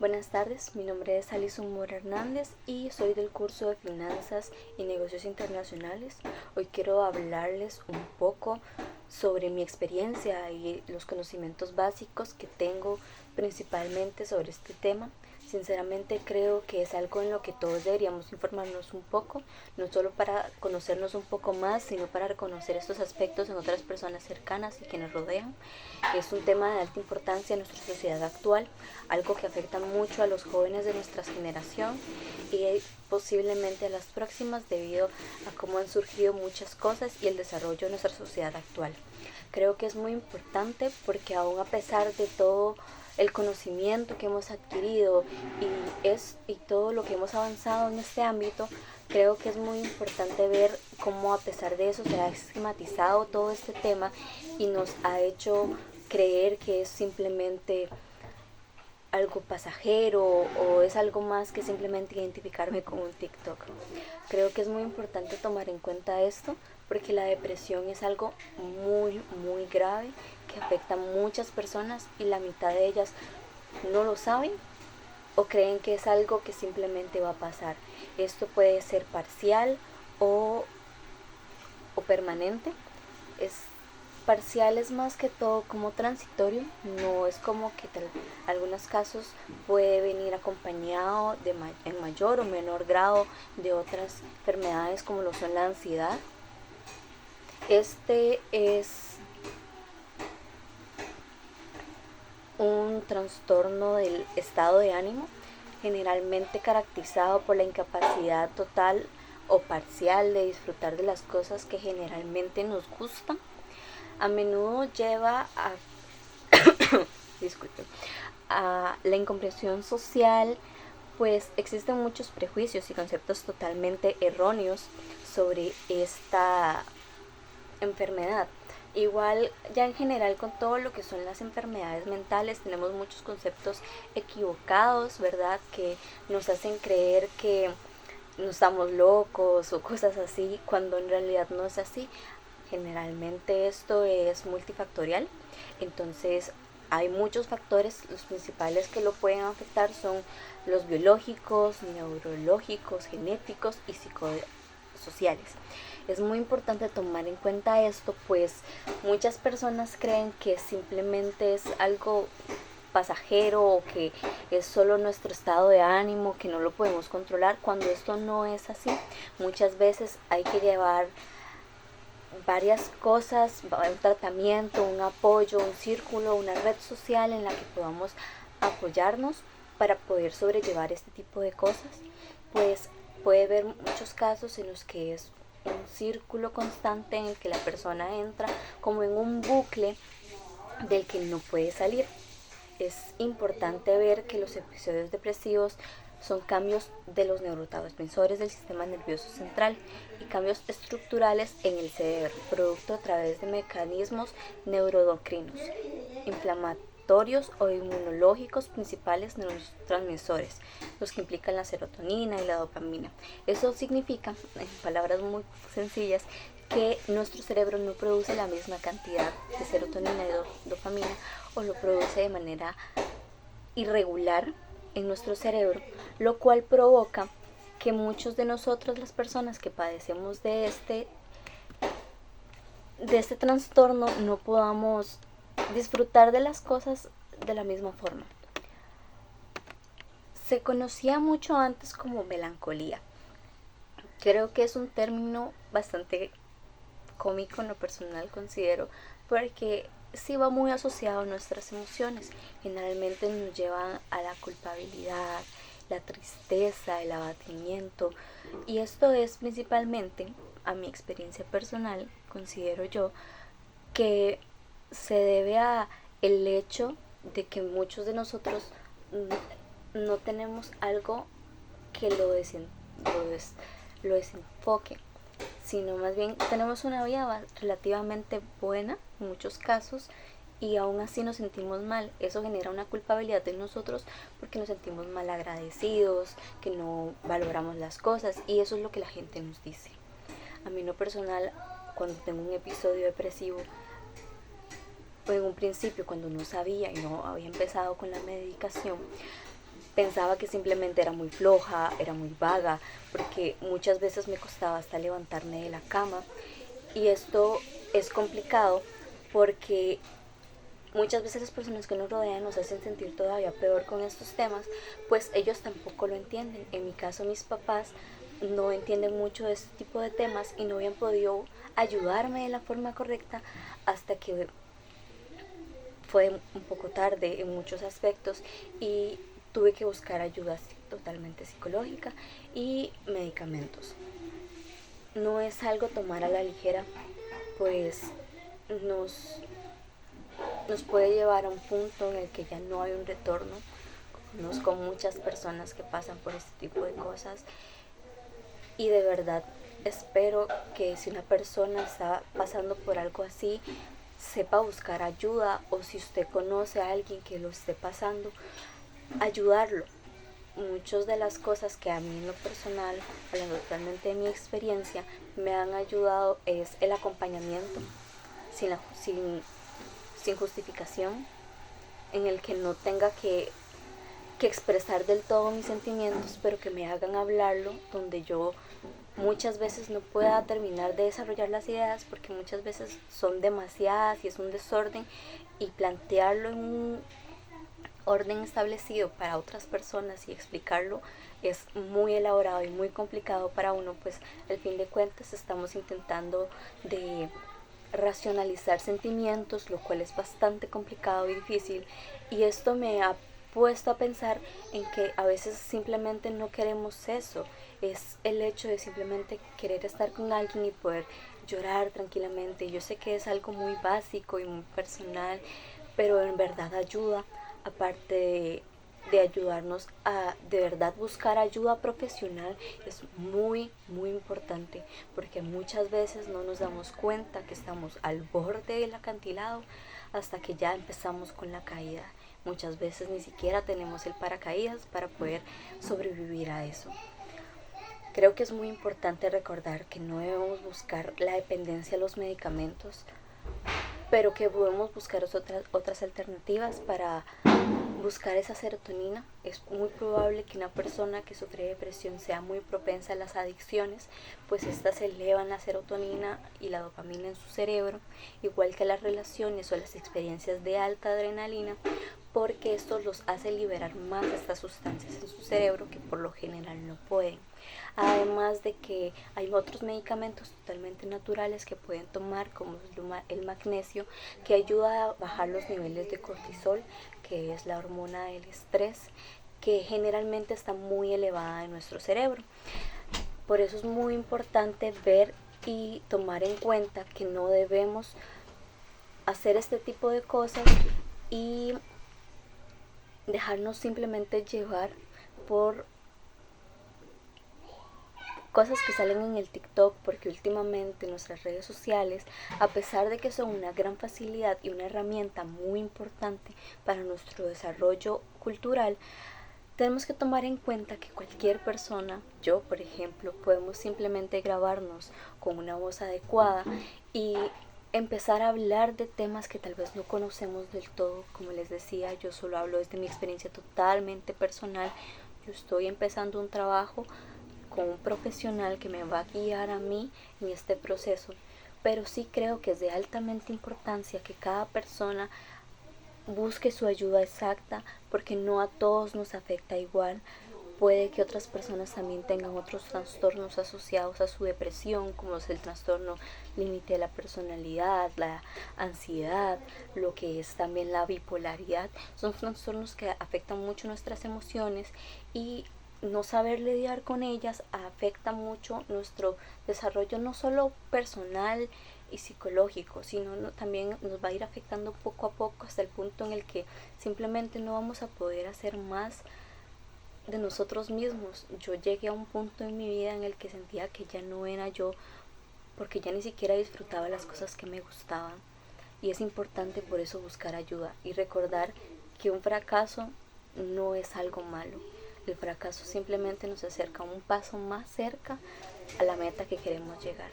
Buenas tardes, mi nombre es Alison Mora Hernández y soy del curso de Finanzas y Negocios Internacionales. Hoy quiero hablarles un poco sobre mi experiencia y los conocimientos básicos que tengo principalmente sobre este tema. Sinceramente creo que es algo en lo que todos deberíamos informarnos un poco, no solo para conocernos un poco más, sino para reconocer estos aspectos en otras personas cercanas y que nos rodean. Es un tema de alta importancia en nuestra sociedad actual, algo que afecta mucho a los jóvenes de nuestra generación y posiblemente a las próximas debido a cómo han surgido muchas cosas y el desarrollo de nuestra sociedad actual. Creo que es muy importante porque aún a pesar de todo el conocimiento que hemos adquirido y todo lo que hemos avanzado en este ámbito, creo que es muy importante ver cómo a pesar de eso se ha estigmatizado todo este tema y nos ha hecho creer que es simplemente algo pasajero o es algo más que simplemente identificarme con un TikTok. Creo que es muy importante tomar en cuenta esto porque la depresión es algo muy grave que afecta a muchas personas y la mitad de ellas no lo saben o creen que es algo que simplemente va a pasar. Esto puede ser parcial o permanente. Es parcial, es más que todo como transitorio, no es como que algunos casos puede venir acompañado en mayor o menor grado de otras enfermedades como lo son la ansiedad. Este es un trastorno del estado de ánimo, generalmente caracterizado por la incapacidad total o parcial de disfrutar de las cosas que generalmente nos gustan. A menudo lleva disculpen, a la incomprensión social, pues existen muchos prejuicios y conceptos totalmente erróneos sobre esta enfermedad. Igual ya en general con todo lo que son las enfermedades mentales tenemos muchos conceptos equivocados, ¿verdad? Que nos hacen creer que no estamos locos o cosas así, cuando en realidad no es así. Generalmente esto es multifactorial, entonces hay muchos factores, los principales que lo pueden afectar son los biológicos, neurológicos, genéticos y psicosociales. Es muy importante tomar en cuenta esto, pues muchas personas creen que simplemente es algo pasajero o que es solo nuestro estado de ánimo, que no lo podemos controlar, cuando esto no es así. Muchas veces hay que llevar varias cosas, un tratamiento, un apoyo, un círculo, una red social en la que podamos apoyarnos para poder sobrellevar este tipo de cosas. Pues puede haber muchos casos en los que es un círculo constante en el que la persona entra como en un bucle del que no puede salir. Es importante ver que los episodios depresivos son cambios de los neurotransmisores del sistema nervioso central y cambios estructurales en el cerebro, producto a través de mecanismos neuroendocrinos, inflamatorios o inmunológicos principales neurotransmisores, los que implican la serotonina y la dopamina. Eso significa, en palabras muy sencillas, que nuestro cerebro no produce la misma cantidad de serotonina y dopamina o lo produce de manera irregular en nuestro cerebro, lo cual provoca que muchos de nosotros, las personas que padecemos de este trastorno, no podamos disfrutar de las cosas de la misma forma. Se conocía mucho antes como melancolía. Creo que es un término bastante cómico en lo personal, considero, porque sí va muy asociado a nuestras emociones. Generalmente nos llevan a la culpabilidad, la tristeza, el abatimiento, y esto es principalmente, a mi experiencia personal, considero yo, que se debe a el hecho de que muchos de nosotros no tenemos algo que lo desenfoque, sino más bien tenemos una vida relativamente buena en muchos casos y aún así nos sentimos mal. Eso genera una culpabilidad en nosotros porque nos sentimos mal agradecidos, que no valoramos las cosas, y eso es lo que la gente nos dice. A mí en lo personal, cuando tengo un episodio depresivo, en un principio cuando no sabía y no había empezado con la medicación, pensaba que simplemente era muy floja, era muy vaga, porque muchas veces me costaba hasta levantarme de la cama. Y esto es complicado porque muchas veces las personas que nos rodean nos hacen sentir todavía peor con estos temas, pues ellos tampoco lo entienden. En mi caso, mis papás no entienden mucho de este tipo de temas y no habían podido ayudarme de la forma correcta hasta que fue un poco tarde en muchos aspectos y tuve que buscar ayuda totalmente psicológica y medicamentos. No es algo tomar a la ligera, pues nos, nos puede llevar a un punto en el que ya no hay un retorno. Conozco muchas personas que pasan por este tipo de cosas y de verdad espero que si una persona está pasando por algo así, sepa buscar ayuda, o si usted conoce a alguien que lo esté pasando, ayudarlo. Muchas de las cosas que a mí en lo personal, hablando totalmente de mi experiencia, me han ayudado es el acompañamiento sin justificación, en el que no tenga que expresar del todo mis sentimientos, pero que me hagan hablarlo, donde yo muchas veces no pueda terminar de desarrollar las ideas porque muchas veces son demasiadas y es un desorden, y plantearlo en un orden establecido para otras personas y explicarlo es muy elaborado y muy complicado para uno, pues al fin de cuentas estamos intentando de racionalizar sentimientos, lo cual es bastante complicado y difícil, y esto me ha puesto a pensar en que a veces simplemente no queremos eso, es el hecho de simplemente querer estar con alguien y poder llorar tranquilamente. Yo sé que es algo muy básico y muy personal, pero en verdad ayuda, aparte de ayudarnos a de verdad buscar ayuda profesional, es muy importante, porque muchas veces no nos damos cuenta que estamos al borde del acantilado hasta que ya empezamos con la caída. Muchas veces ni siquiera tenemos el paracaídas para poder sobrevivir a eso. Creo que es muy importante recordar que no debemos buscar la dependencia a los medicamentos, pero que podemos buscar otras alternativas para buscar esa serotonina. Es muy probable que una persona que sufre depresión sea muy propensa a las adicciones, pues estas elevan la serotonina y la dopamina en su cerebro, igual que las relaciones o las experiencias de alta adrenalina, porque esto los hace liberar más de estas sustancias en su cerebro que por lo general no pueden. Además de que hay otros medicamentos totalmente naturales que pueden tomar, como el magnesio, que ayuda a bajar los niveles de cortisol, que es la hormona del estrés, que generalmente está muy elevada en nuestro cerebro. Por eso es muy importante ver y tomar en cuenta que no debemos hacer este tipo de cosas y dejarnos simplemente llevar por cosas que salen en el TikTok, porque últimamente nuestras redes sociales, a pesar de que son una gran facilidad y una herramienta muy importante para nuestro desarrollo cultural, tenemos que tomar en cuenta que cualquier persona, yo por ejemplo, podemos simplemente grabarnos con una voz adecuada y empezar a hablar de temas que tal vez no conocemos del todo. Como les decía, yo solo hablo desde mi experiencia totalmente personal. Yo estoy empezando un trabajo con un profesional que me va a guiar a mí en este proceso, pero sí creo que es de altamente importancia que cada persona busque su ayuda exacta, porque no a todos nos afecta igual. Puede que otras personas también tengan otros trastornos asociados a su depresión, como es el trastorno límite de la personalidad, la ansiedad, lo que es también la bipolaridad. Son trastornos que afectan mucho nuestras emociones, y no saber lidiar con ellas afecta mucho nuestro desarrollo, no solo personal y psicológico, sino también nos va a ir afectando poco a poco hasta el punto en el que simplemente no vamos a poder hacer más de nosotros mismos. Yo llegué a un punto en mi vida en el que sentía que ya no era yo, porque ya ni siquiera disfrutaba las cosas que me gustaban, y es importante por eso buscar ayuda y recordar que un fracaso no es algo malo. El fracaso simplemente nos acerca un paso más cerca a la meta que queremos llegar.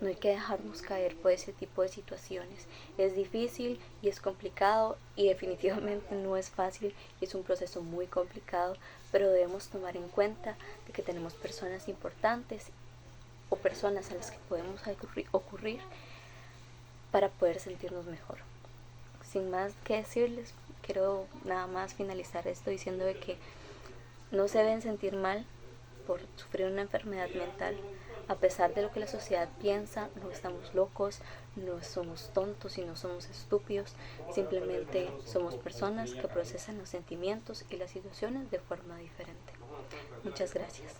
no hay que dejarnos caer por ese tipo de situaciones. Es difícil y es complicado y definitivamente no es fácil y es un proceso muy complicado, pero debemos tomar en cuenta de que tenemos personas importantes o personas a las que podemos ocurrir para poder sentirnos mejor. Sin más que decirles, quiero nada más finalizar esto diciendo de que no se deben sentir mal por sufrir una enfermedad mental. A pesar de lo que la sociedad piensa, no estamos locos, no somos tontos y no somos estúpidos, simplemente somos personas que procesan los sentimientos y las situaciones de forma diferente. Muchas gracias.